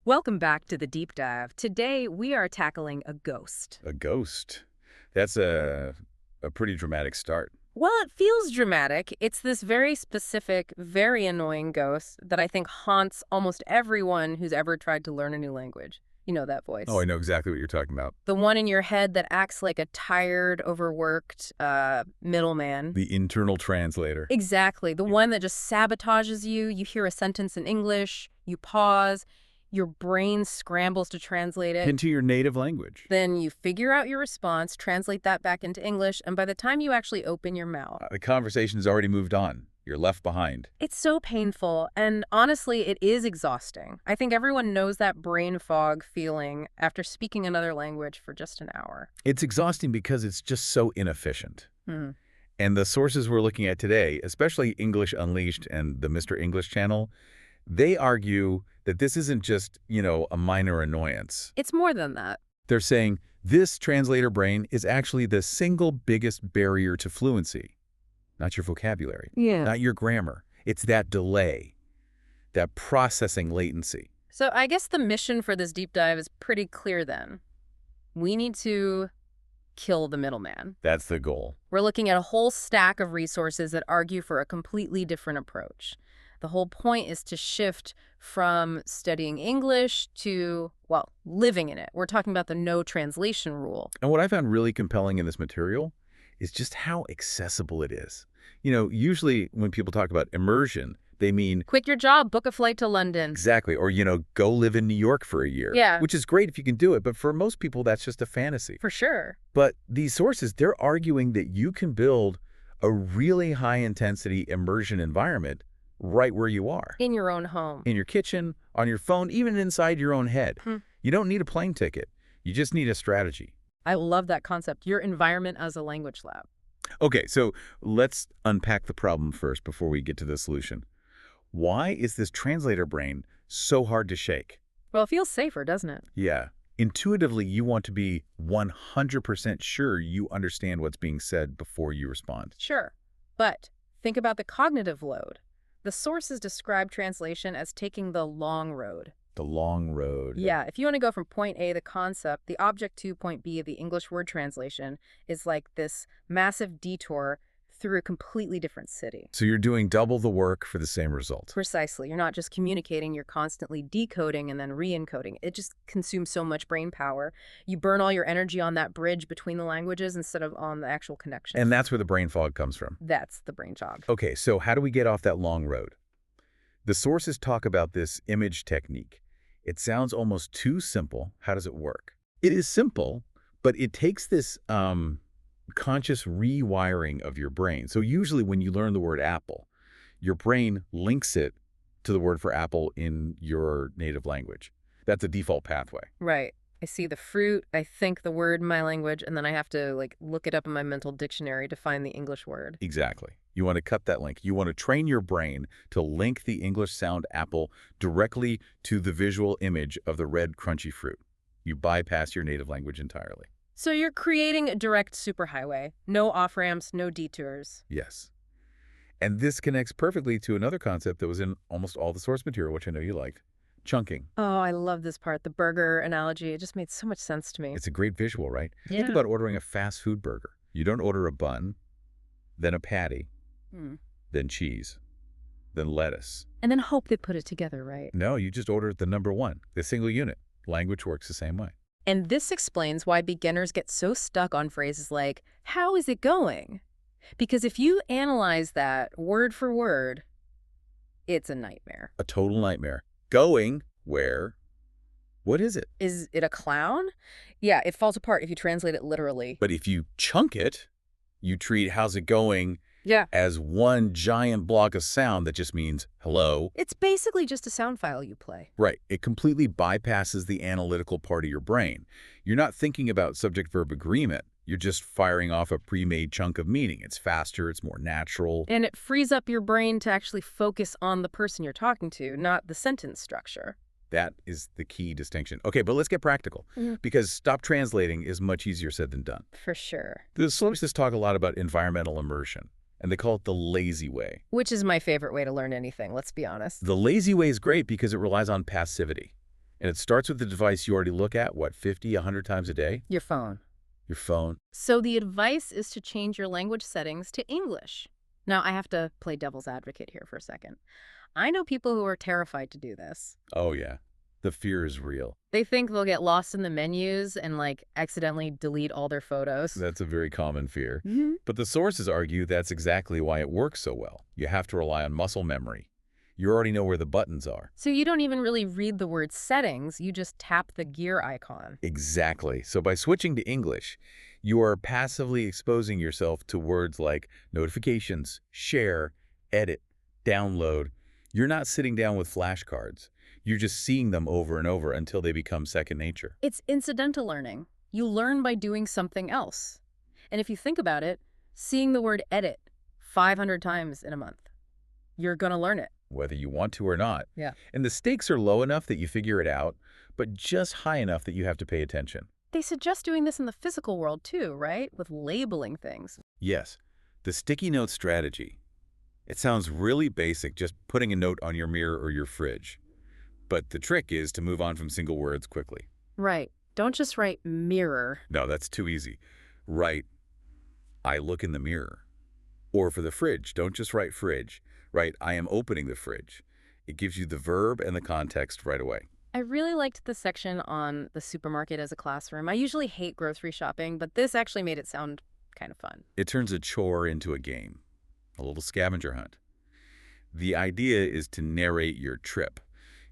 Welcome back to the deep dive. Today we are tackling a ghost. A ghost. That's a pretty dramatic start. Well, it feels dramatic. It's this very specific, very annoying ghost that I think haunts almost everyone who's ever tried to learn a new language. You know that voice. Oh, I know exactly what you're talking about. The one in your head that acts like a tired, overworked middleman. The internal translator. Exactly. The one that just sabotages you. You hear a sentence in English, you pause, your brain scrambles to translate it. Into your native language. Then you figure out your response, translate that back into English, and by the time you actually open your mouth, The conversation's already moved on. You're left behind. it's so painful, and honestly, it is exhausting. I think everyone knows that brain fog feeling after speaking another language for just an hour. It's exhausting because it's just so inefficient. Hmm. And the sources we're looking at today, especially English Unleashed and the Mr. English channel, they argue that this isn't just, a minor annoyance. It's more than that. They're saying this translator brain is actually the single biggest barrier to fluency. Not your vocabulary, Yeah. not your grammar. It's that delay, that processing latency. So I guess the mission for this deep dive is pretty clear then. We need to kill the middleman. That's the goal. We're looking at a whole stack of resources that argue for a completely different approach. The whole point is to shift from studying English to, well, living in it. We're talking about the no translation rule. And what I found really compelling in this material is just how accessible it is. Usually when people talk about immersion, they mean Quit your job, book a flight to London. exactly, or, go live in New York for a year. Yeah. Which is great if you can do it, but for most people, that's just a fantasy. For sure. But these sources, they're arguing that you can build a really high-intensity immersion environment right where you are. In your own home. In your kitchen, on your phone, even inside your own head. You don't need a plane ticket. You just need a strategy. I love that concept. Your environment as a language lab. Okay, so let's unpack the problem first before we get to the solution. Why is this translator brain so hard to shake? Well, it feels safer, doesn't it? Yeah. Intuitively, you want to be 100% sure you understand what's being said before you respond. Sure. But think about the cognitive load. The sources describe translation as taking the long road. The long road. Yeah, if you want to go from point A, the concept, the object to point B of the English word translation is like this massive detour through a completely different city. So you're doing double the work for the same result. Precisely. You're not just communicating, you're constantly decoding and then re-encoding. It just consumes so much brain power. You burn all your energy on that bridge between the languages instead of on the actual connection. And that's where the brain fog comes from. That's the brain jog. Okay, so how do we get off that long road? The sources talk about this image technique. It sounds almost too simple. How does it work? It is simple, but it takes this conscious rewiring of your brain. So usually when you learn the word apple, your brain links it to the word for apple in your native language. That's a default pathway. Right. I see the fruit, I think the word in my language, and then I have to look it up in my mental dictionary to find the English word. Exactly. You want to cut that link. You want to train your brain to link the English sound apple directly to the visual image of the red crunchy fruit. You bypass your native language entirely. So you're creating a direct superhighway. No off-ramps, no detours. Yes. And this connects perfectly to another concept that was in almost all the source material, which I know you liked. Chunking. Oh, I love this part. The burger analogy. It just made so much sense to me. It's a great visual, right? Yeah. Think about ordering a fast food burger. You don't order a bun, then a patty, then cheese, then lettuce. And then hope they put it together, right? No, you just order the number one, the single unit. Language works the same way. And this explains why beginners get so stuck on phrases like, how is it going? Because if you analyze that word for word, it's a nightmare. A total nightmare. Going where? What is it? Is it a clown? Yeah, it falls apart if you translate it literally. But if you chunk it, you treat how's it going Yeah. as one giant block of sound that just means hello. It's basically just a sound file you play. Right. It completely bypasses the analytical part of your brain. You're not thinking about subject-verb agreement. You're just firing off a pre-made chunk of meaning. It's faster, it's more natural. And it frees up your brain to actually focus on the person you're talking to, not the sentence structure. That is the key distinction. Okay, but let's get practical, because stop translating is much easier said than done. For sure. The sources talk a lot about environmental immersion, and they call it the lazy way. Which is my favorite way to learn anything, let's be honest. The lazy way is great because it relies on passivity. And it starts with the device you already look at, what, 50, 100 times a day? Your phone. Your phone. So the advice is to change your language settings to English. Now, I have to play devil's advocate here for a second. I know people who are terrified to do this. Oh, yeah. The fear is real. They think they'll get lost in the menus and, like, accidentally delete all their photos. That's a very common fear. Mhm. But the sources argue that's exactly why it works so well. You have to rely on muscle memory. You already know where the buttons are. So you don't even really read the word settings, you just tap the gear icon. Exactly. So by switching to English, you are passively exposing yourself to words like notifications, share, edit, download. You're not sitting down with flashcards. You're just seeing them over and over until they become second nature. It's incidental learning. You learn by doing something else. And if you think about it, seeing the word edit 500 times in a month, you're going to learn it. Whether you want to or not. Yeah. And the stakes are low enough that you figure it out, but just high enough that you have to pay attention. They suggest doing this in the physical world too, right? With labeling things. Yes, the sticky note strategy. It sounds really basic, just putting a note on your mirror or your fridge. But the trick is to move on from single words quickly. Right. Don't just write mirror. No, that's too easy. Write, I look in the mirror. Or for the fridge, don't just write fridge. Write, I am opening the fridge. It gives you the verb and the context right away. I really liked the section on the supermarket as a classroom. I usually hate grocery shopping, but this actually made it sound kind of fun. It turns a chore into a game, a little scavenger hunt. The idea is to narrate your trip.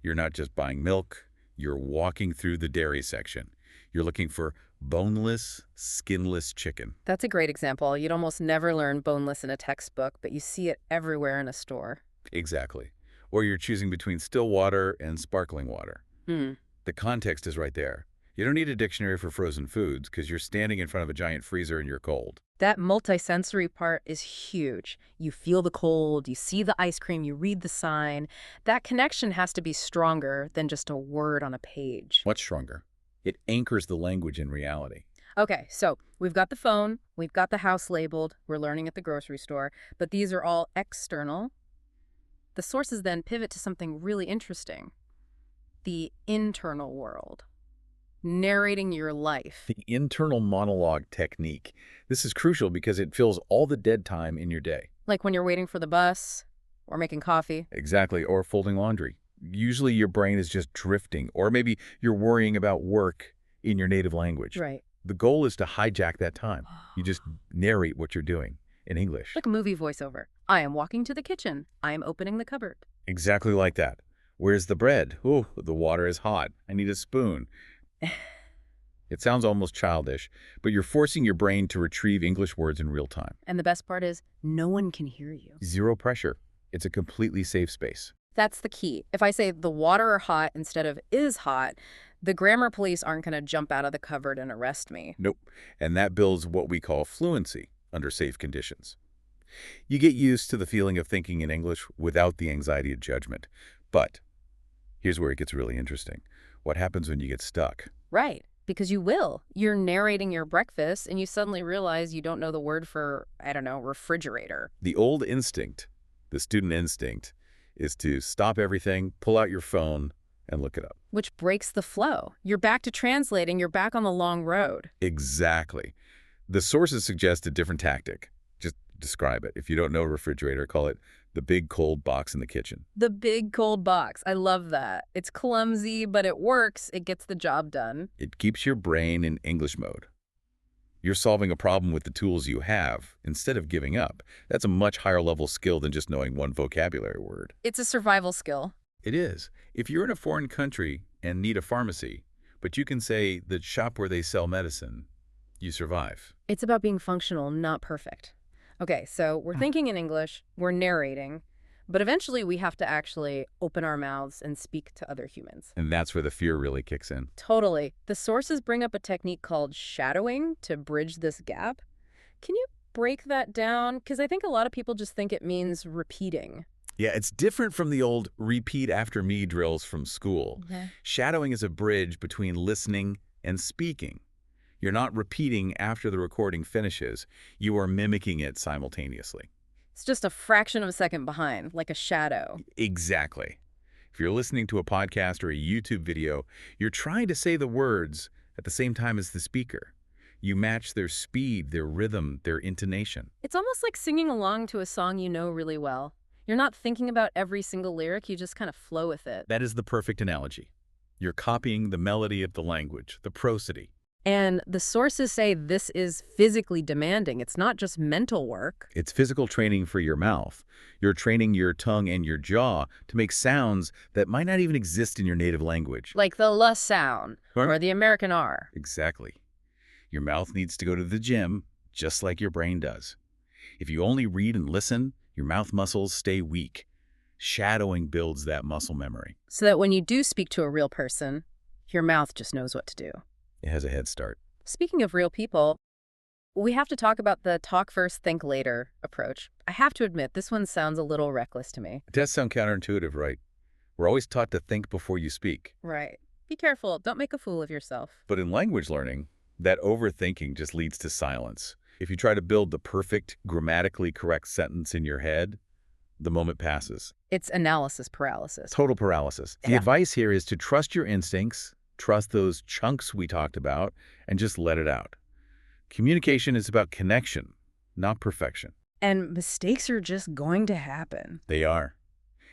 You're not just buying milk, you're walking through the dairy section. You're looking for boneless, skinless chicken. That's a great example. You'd almost never learn boneless in a textbook, but you see it everywhere in a store. Exactly. Or you're choosing between still water and sparkling water. Hmm. The context is right there. You don't need a dictionary for frozen foods because you're standing in front of a giant freezer and you're cold. That multisensory part is huge. You feel the cold, you see the ice cream, you read the sign. That connection has to be stronger than just a word on a page. Much stronger. It anchors the language in reality. Okay, so we've got the phone, we've got the house labeled, we're learning at the grocery store, but these are all external. The sources then pivot to something really interesting. The internal world. Narrating your life. The internal monologue technique. This is crucial because it fills all the dead time in your day. Like when you're waiting for the bus or making coffee. Exactly, or folding laundry. Usually your brain is just drifting, or maybe you're worrying about work in your native language. Right. The goal is to hijack that time. You just narrate what you're doing in English. Like a movie voiceover. I am walking to the kitchen. I am opening the cupboard. Exactly like that. Where's the bread? Oh, the water is hot. I need a spoon. It sounds almost childish, but you're forcing your brain to retrieve English words in real time. And the best part is, no one can hear you. Zero pressure. It's a completely safe space. That's the key. If I say the water are hot instead of is hot, the grammar police aren't going to jump out of the cupboard and arrest me. Nope. And that builds what we call fluency under safe conditions. You get used to the feeling of thinking in English without the anxiety of judgment. But here's where it gets really interesting. What happens when you get stuck? Right, because you will. You're narrating your breakfast and you suddenly realize you don't know the word for, I don't know, refrigerator. The old instinct, the student instinct, is to stop everything, pull out your phone, and look it up. Which breaks the flow. You're back to translating. You're back on the long road. Exactly. The sources suggest a different tactic. Just describe it. If you don't know refrigerator, call it the big cold box in the kitchen. The big cold box. I love that. It's clumsy, but it works. It gets the job done. It keeps your brain in English mode. You're solving a problem with the tools you have instead of giving up. That's a much higher level skill than just knowing one vocabulary word. It's a survival skill. It is. If you're in a foreign country and need a pharmacy, but you can say the shop where they sell medicine, you survive. It's about being functional, not perfect. Okay, so we're thinking in English, we're narrating, but eventually we have to actually open our mouths and speak to other humans. And that's where the fear really kicks in. Totally. The sources bring up a technique called shadowing to bridge this gap. Can you break that down? Because I think a lot of people just think it means repeating. Yeah, it's different from the old repeat after me drills from school. Shadowing is a bridge between listening and speaking. You're not repeating after the recording finishes. You are mimicking it simultaneously. It's just a fraction of a second behind, like a shadow. Exactly. If you're listening to a podcast or a YouTube video, you're trying to say the words at the same time as the speaker. You match their speed, their rhythm, their intonation. It's almost like singing along to a song you know really well. You're not thinking about every single lyric, you just kind of flow with it. That is the perfect analogy. You're copying the melody of the language, the prosody. And the sources say this is physically demanding. It's not just mental work. It's physical training for your mouth. You're training your tongue and your jaw to make sounds that might not even exist in your native language. Like the L sound or the American R. Exactly. Your mouth needs to go to the gym, just like your brain does. If you only read and listen, your mouth muscles stay weak. Shadowing builds that muscle memory. So that when you do speak to a real person, your mouth just knows what to do. It has a head start. Speaking of real people, we have to talk about the talk first, think later approach. I have to admit, this one sounds a little reckless to me. It does sound counterintuitive, right? We're always taught to think before you speak. Right. Be careful. Don't make a fool of yourself. But in language learning, that overthinking just leads to silence. If you try to build the perfect, grammatically correct sentence in your head, the moment passes. It's analysis paralysis. Total paralysis. The advice here is to trust your instincts, trust those chunks we talked about, and just let it out. Communication is about connection, not perfection. And mistakes are just going to happen. They are.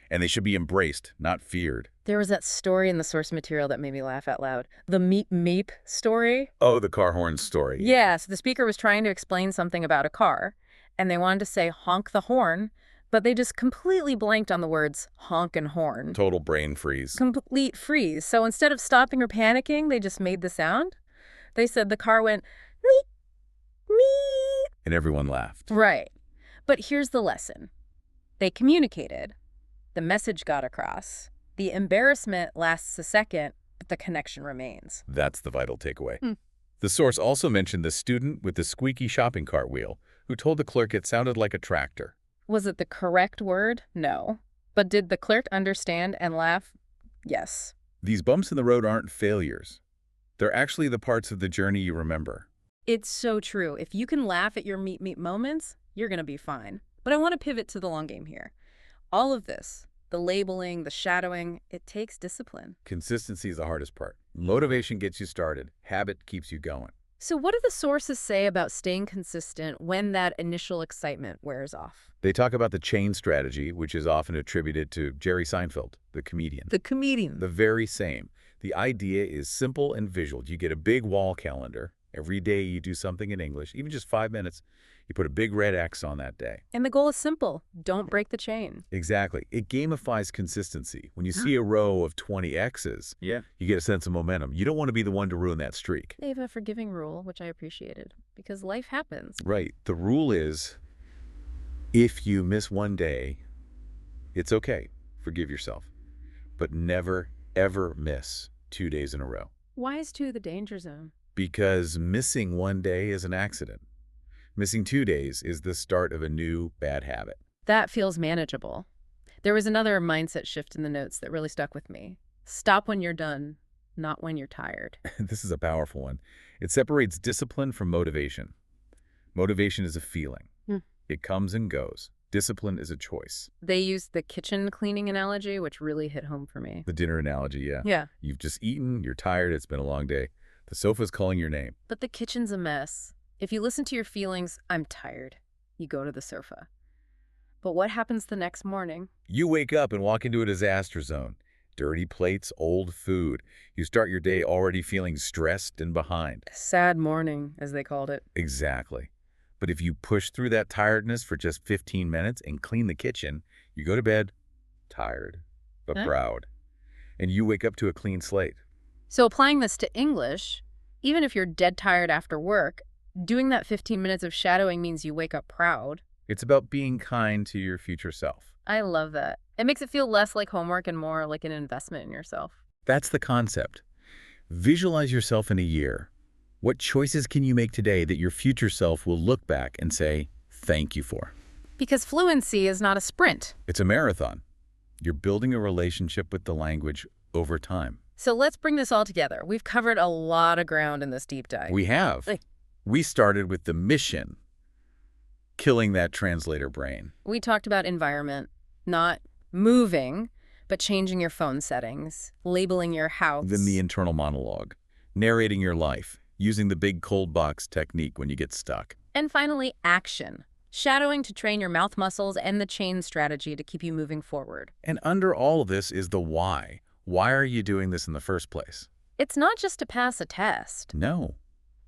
And they should be embraced, not feared. There was that story in the source material that made me laugh out loud. The meep meep story. Oh, the car horn story. Yeah, so the speaker was trying to explain something about a car, and they wanted to say honk the horn, but they just completely blanked on the words honk and horn. Total brain freeze. Complete freeze. So instead of stopping or panicking, they just made the sound. They said the car went meep, meep. And everyone laughed. Right. But here's the lesson. They communicated. The message got across. The embarrassment lasts a second, but the connection remains. That's the vital takeaway. The source also mentioned the student with the squeaky shopping cart wheel who told the clerk it sounded like a tractor. Was it the correct word? No. But did the clerk understand and laugh? Yes. These bumps in the road aren't failures. They're actually the parts of the journey you remember. It's so true. If you can laugh at your meet moments, you're going to be fine. But I want to pivot to the long game here. All of this, the labeling, the shadowing, it takes discipline. Consistency is the hardest part. Motivation gets you started. Habit keeps you going. So what do the sources say about staying consistent when that initial excitement wears off? They talk about the chain strategy, which is often attributed to Jerry Seinfeld, the comedian. The comedian. The very same. The idea is simple and visual. You get a big wall calendar. Every day you do something in English, even just 5 minutes. You put a big red X on that day. And the goal is simple. Don't break the chain. Exactly. It gamifies consistency. When you see a row of 20 X's, you get a sense of momentum. You don't want to be the one to ruin that streak. They have a forgiving rule, which I appreciated, because life happens. Right. The rule is, if you miss one day, it's okay. Forgive yourself. But never, ever miss 2 days in a row. Why is 2 the danger zone? Because missing one day is an accident. Missing 2 days is the start of a new bad habit. That feels manageable. There was another mindset shift in the notes that really stuck with me. Stop when you're done, not when you're tired. This is a powerful one. It separates discipline from motivation. Motivation is a feeling. It comes and goes. Discipline is a choice. They used the kitchen cleaning analogy, which really hit home for me. The dinner analogy, yeah. Yeah. You've just eaten, you're tired, it's been a long day. The sofa's calling your name. But the kitchen's a mess. If you listen to your feelings, I'm tired, you go to the sofa. But what happens the next morning? You wake up and walk into a disaster zone. Dirty plates, old food. You start your day already feeling stressed and behind. Sad morning, as they called it. Exactly. But if you push through that tiredness for just 15 minutes and clean the kitchen, you go to bed tired, but proud. And you wake up to a clean slate. So applying this to English, even if you're dead tired after work, doing that 15 minutes of shadowing means you wake up proud. It's about being kind to your future self. I love that. It makes it feel less like homework and more like an investment in yourself. That's the concept. Visualize yourself in a year. What choices can you make today that your future self will look back and say, thank you for? Because fluency is not a sprint. It's a marathon. You're building a relationship with the language over time. So let's bring this all together. We've covered a lot of ground in this deep dive. We have. We started with the mission, killing that translator brain. We talked about environment, not moving, But changing your phone settings, labeling your Then the house. internal monologue. Narrating your life, using the big cold box technique when you get stuck. And finally, action. Shadowing to train your mouth muscles and the chain strategy to keep you moving forward. And under all of this is the why. Why are you doing this in the first place? It's not just to pass a test. No.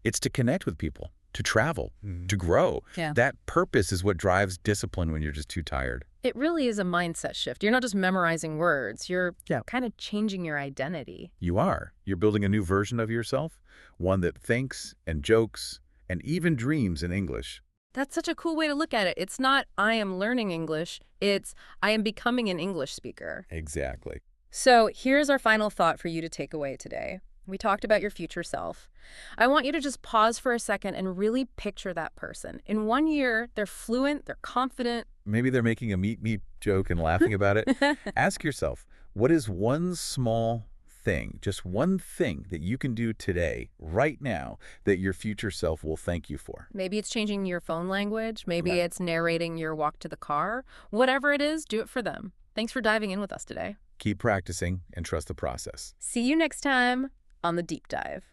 It's to connect with people, to travel, to grow. Yeah. That purpose is what drives discipline when you're just too tired. It really is a mindset shift. You're not just memorizing words. You're Yeah. kind of changing your identity. You are. You're building a new version of yourself, one that thinks and jokes and even dreams in English. That's such a cool way to look at it. It's not, I am learning English. It's, I am becoming an English speaker. Exactly. So here's our final thought for you to take away today. We talked about your future self. I want you to just pause for a second and really picture that person. In 1 year, they're fluent, they're confident. Maybe they're making a meet me joke and laughing about it. Ask yourself, what is one small thing, just one thing that you can do today, right now, that your future self will thank you for? Maybe it's changing your phone language. Maybe Right. it's narrating your walk to the car. Whatever it is, do it for them. Thanks for diving in with us today. Keep practicing and trust the process. See you next time on The Deep Dive.